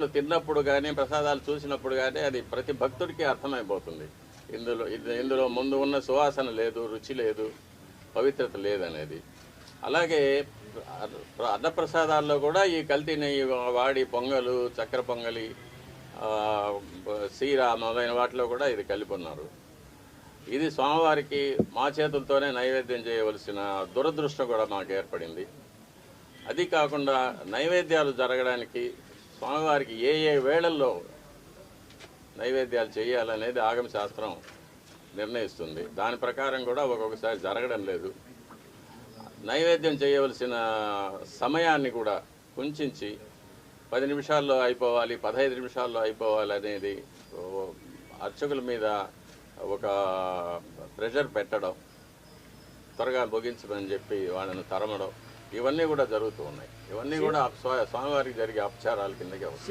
ప్రసాదాలు తిన్నప్పుడు కానీ ప్రసాదాలు చూసినప్పుడు కానీ అది ప్రతి భక్తుడికి అర్థమైపోతుంది. ఇందులో ముందు ఉన్న సువాసన లేదు, రుచి లేదు, పవిత్రత లేదనేది. అలాగే అన్నప్రసాదాల్లో కూడా ఈ కల్తీ నెయ్యి వాడి పొంగలు, చక్కెర పొంగలి, సీర మొదలైన వాటిలో కూడా ఇది కలిపి ఉన్నారు. ఇది స్వామివారికి మా చేతులతోనే నైవేద్యం చేయవలసిన దురదృష్టం కూడా మాకు ఏర్పడింది. అది కాకుండా నైవేద్యాలు జరగడానికి స్వామివారికి ఏ ఏ వేళల్లో నైవేద్యాలు చేయాలనేది ఆగమ శాస్త్రం నిర్ణయిస్తుంది. దాని ప్రకారం కూడా ఒక్కొక్కసారి జరగడం లేదు. నైవేద్యం చేయవలసిన సమయాన్ని కూడా కుంచించి 10 నిమిషాల్లో అయిపోవాలి, 15 నిమిషాల్లో అయిపోవాలి అనేది అర్చకుల మీద ఒక ప్రెషర్ పెట్టడం, త్వరగా ముగించమని చెప్పి వాళ్ళని తరమడం, ఇవన్నీ కూడా జరుగుతూ ఉన్నాయి. ఇవన్నీ కూడా స్వామివారికి జరిగే అపచారాల కిందకి అవుతాయి.